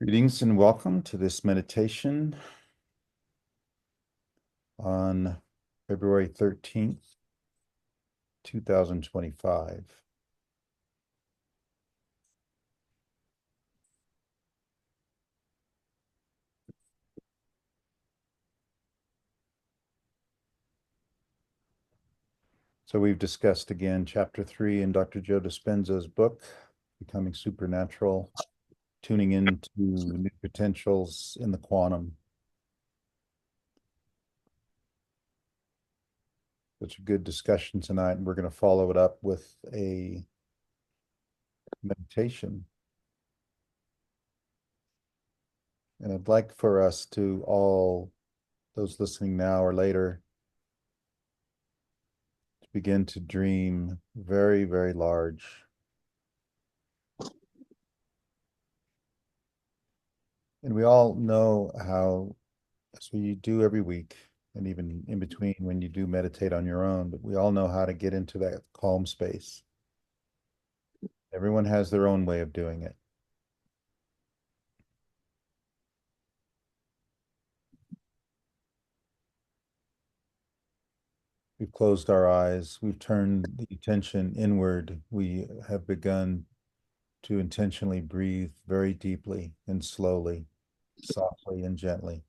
Greetings and welcome to this meditation on February 13th, 2025. So we've discussed again Chapter 3 in Dr. Joe Dispenza's book, Becoming Supernatural, tuning into new potentials in the quantum. Such a good discussion tonight, and we're going to follow it up with a meditation. And I'd like for us to all, those listening now or later, to begin to dream very, very large. And we all know how, as we do every week, and even in between when you do meditate on your own, but we all know how to get into that calm space. Everyone has their own way of doing it. We've closed our eyes, we've turned the attention inward. We have begun to intentionally breathe very deeply and slowly, softly and gently.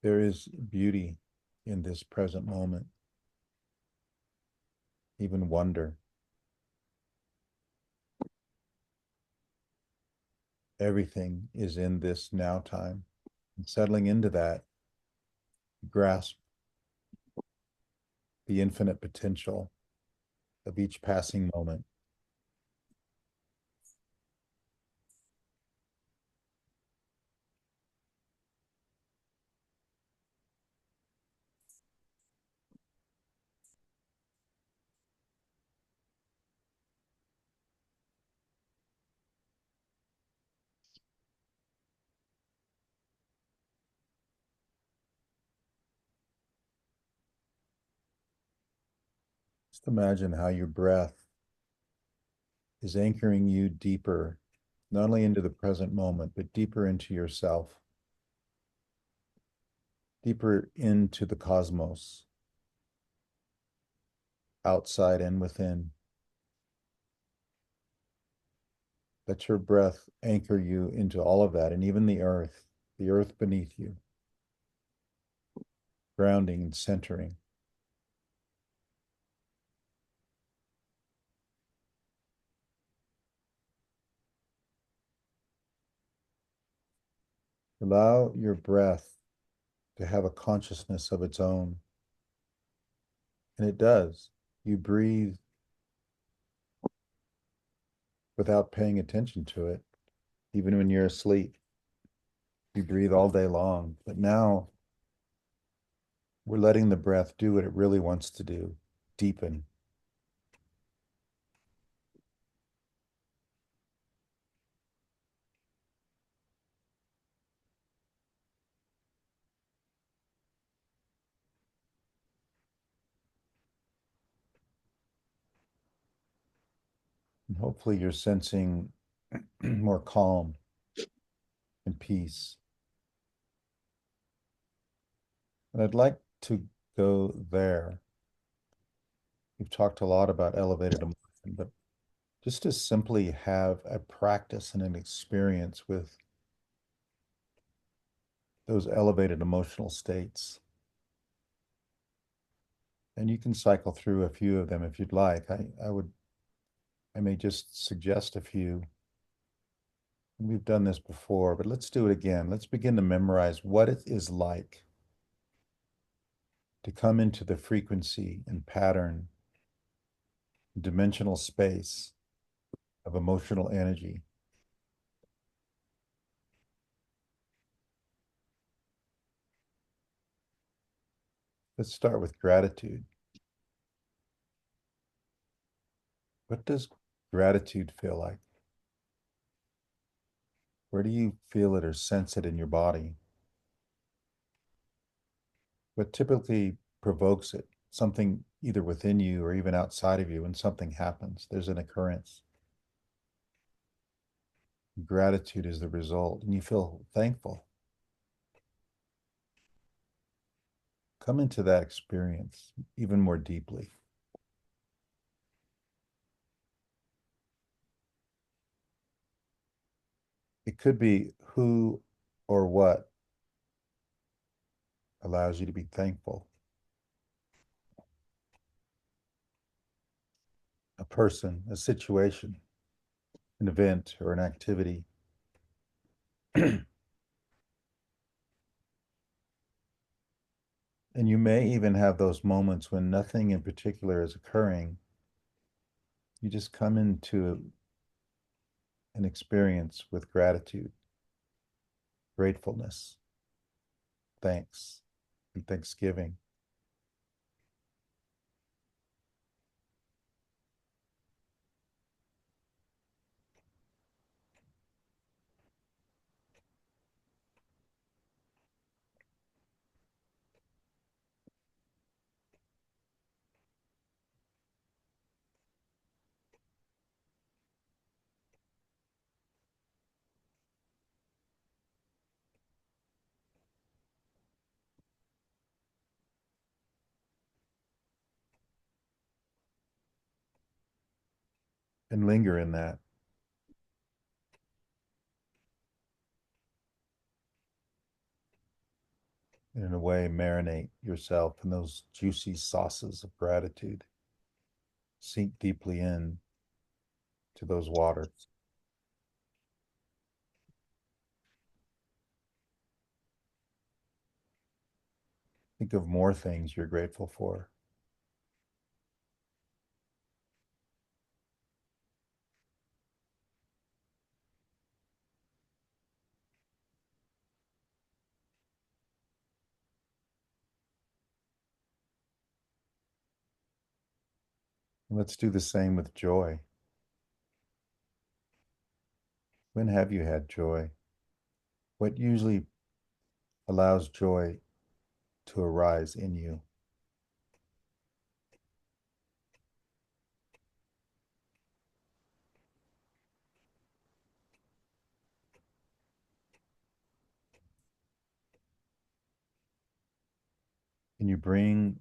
There is beauty in this present moment, even wonder. Everything is in this now time. And settling into that, grasp the infinite potential of each passing moment. Just imagine how your breath is anchoring you deeper, not only into the present moment, but deeper into yourself, deeper into the cosmos, outside and within. Let your breath anchor you into all of that, and even the earth beneath you, grounding and centering. Allow your breath to have a consciousness of its own. And it does. You breathe without paying attention to it, even when you're asleep. You breathe all day long. But now we're letting the breath do what it really wants to do, deepen. And hopefully you're sensing more calm and peace. And I'd like to go there. We've talked a lot about elevated emotion, but just to simply have a practice and an experience with those elevated emotional states. And you can cycle through a few of them if you'd like. I may just suggest a few. We've done this before, but let's do it again. Let's begin to memorize what it is like to come into the frequency and pattern, dimensional space of emotional energy. Let's start with gratitude. What does gratitude feel like? Where do you feel it or sense it in your body? What typically provokes it? Something either within you or even outside of you when something happens, there's an occurrence. Gratitude is the result, and you feel thankful. Come into that experience even more deeply. It could be who or what allows you to be thankful. A person, a situation, an event, or an activity. And you may even have those moments when nothing in particular is occurring. You just come into an experience with gratitude, gratefulness, thanks, and thanksgiving, and linger in that. And in a way, marinate yourself in those juicy sauces of gratitude. Sink deeply in to those waters. Think of more things you're grateful for. And let's do the same with joy. When have you had joy? What usually allows joy to arise in you? Can you bring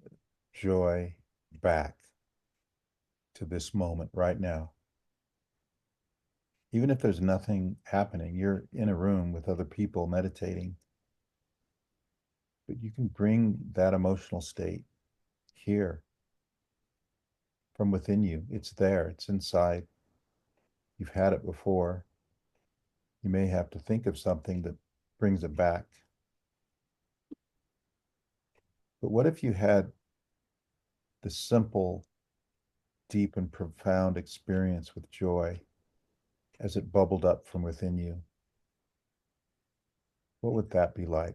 joy back to this moment right now? Even if there's nothing happening, you're in a room with other people meditating, but you can bring that emotional state here from within you. It's there, it's inside. You've had it before. You may have to think of something that brings it back. But what if you had the simple, deep, and profound experience with joy as it bubbled up from within you? What would that be like?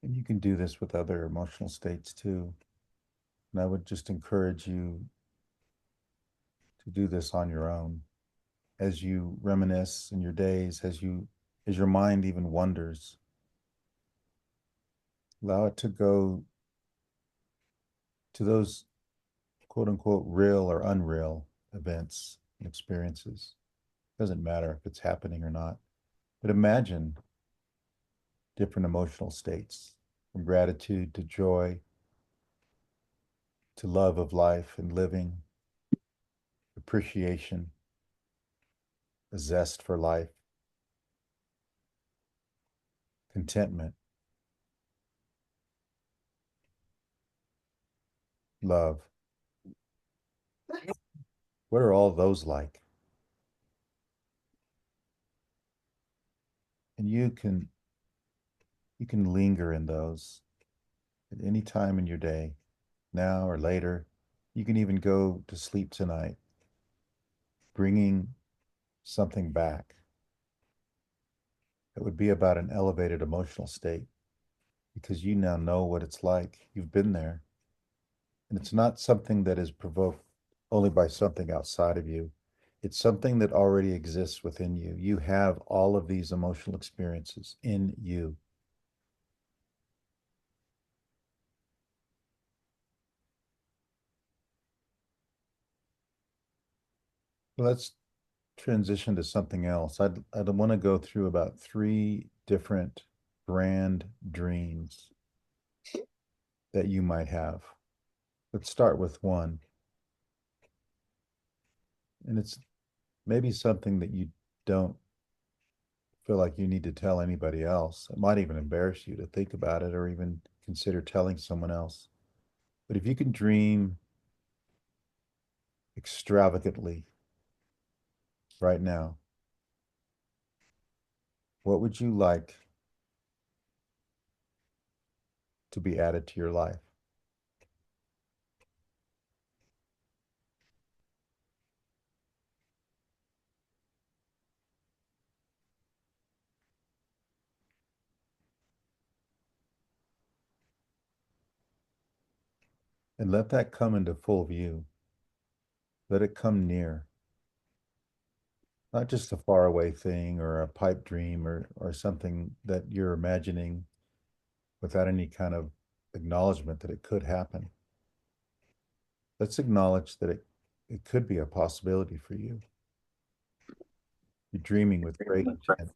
And you can do this with other emotional states too. And I would just encourage you to do this on your own as you reminisce in your days, as your mind even wonders Allow it to go to those quote unquote real or unreal events and experiences. Doesn't matter if it's happening or not. But imagine different emotional states from gratitude to joy to love of life and living, appreciation, a zest for life, contentment, love. What are all those like? And you can linger in those at any time in your day, now or later. You can even go to sleep tonight, bringing something back that would be about an elevated emotional state because you now know what it's like. You've been there. And it's not something that is provoked only by something outside of you. It's something that already exists within you. You have all of these emotional experiences in you. Let's transition to something else. I'd want to go through about three different grand dreams that you might have. Let's start with one. And it's maybe something that you don't feel like you need to tell anybody else. It might even embarrass you to think about it or even consider telling someone else. But if you can dream extravagantly right now, what would you like to be added to your life? And let that come into full view. Let it come near, not just a faraway thing or a pipe dream or something that you're imagining without any kind of acknowledgement that it could happen. Let's acknowledge that it could be a possibility for you. You're dreaming with great intent.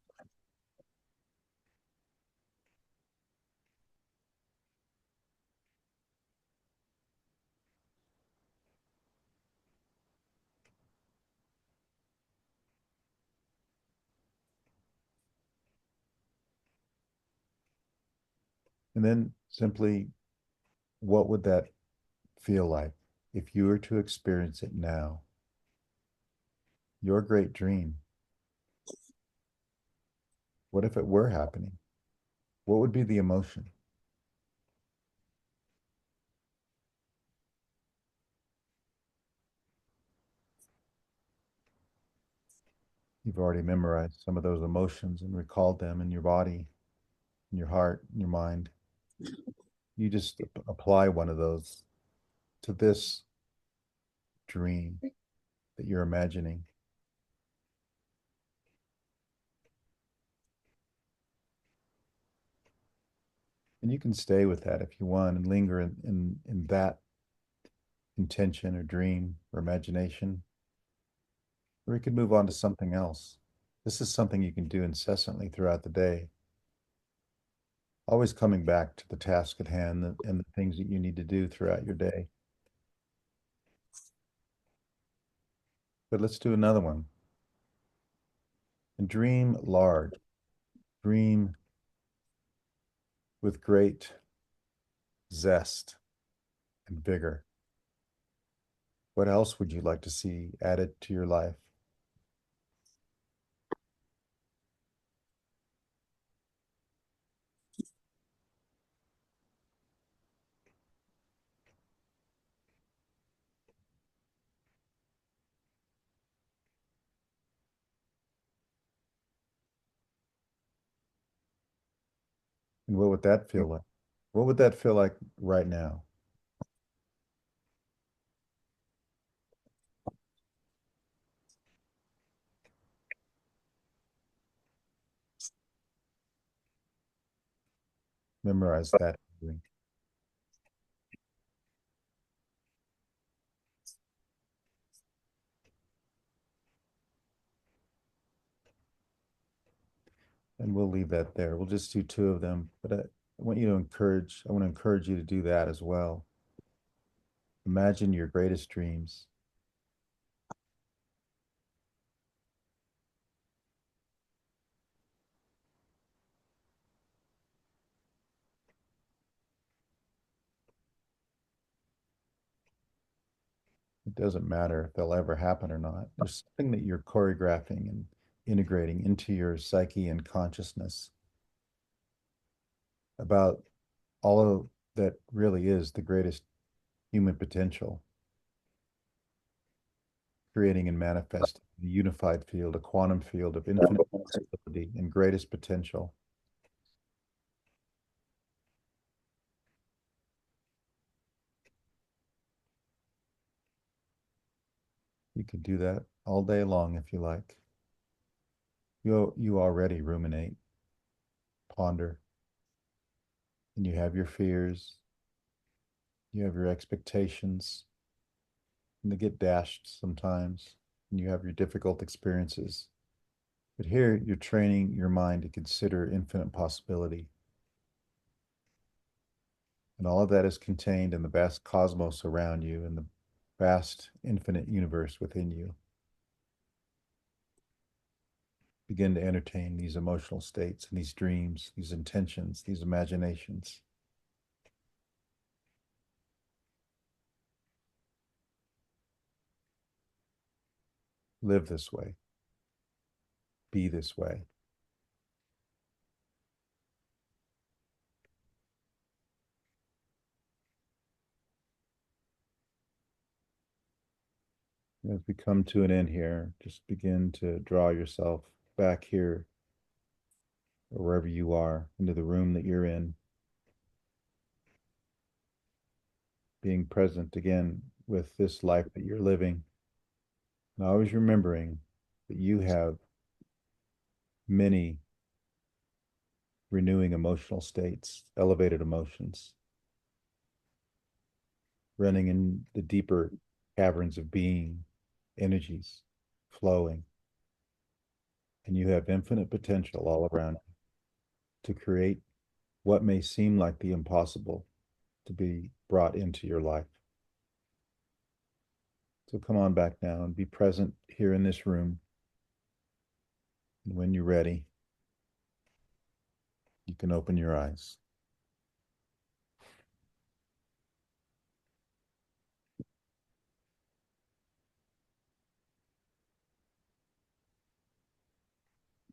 And then simply, what would that feel like if you were to experience it now? Your great dream. What if it were happening? What would be the emotion? You've already memorized some of those emotions and recalled them in your body, in your heart, in your mind. You just apply one of those to this dream that you're imagining. And you can stay with that if you want and linger in that intention or dream or imagination, or you could move on to something else. This is something you can do incessantly throughout the day, always coming back to the task at hand and the things that you need to do throughout your day. But let's do another one. And dream large, dream with great zest and vigor. What else would you like to see added to your life? And what would that feel like? What would that feel like right now? Memorize that. And we'll leave that there. We'll just do two of them. But I want to encourage you to do that as well. Imagine your greatest dreams. It doesn't matter if they'll ever happen or not. There's something that you're choreographing and integrating into your psyche and consciousness about all of that really is the greatest human potential, creating and manifesting a unified field, a quantum field of infinite possibility and greatest potential. You can do that all day long if you like. You already ruminate, ponder, and you have your fears, you have your expectations, and they get dashed sometimes, and you have your difficult experiences. But here you're training your mind to consider infinite possibility. And all of that is contained in the vast cosmos around you and the vast infinite universe within you. Begin to entertain these emotional states and these dreams, these intentions, these imaginations. Live this way, be this way. As we come to an end here, just begin to draw yourself back here or wherever you are into the room that you're in, being present again with this life that you're living. And always remembering that you have many renewing emotional states, elevated emotions, running in the deeper caverns of being, energies flowing. And you have infinite potential all around to create what may seem like the impossible to be brought into your life. So come on back now and be present here in this room. And when you're ready, you can open your eyes.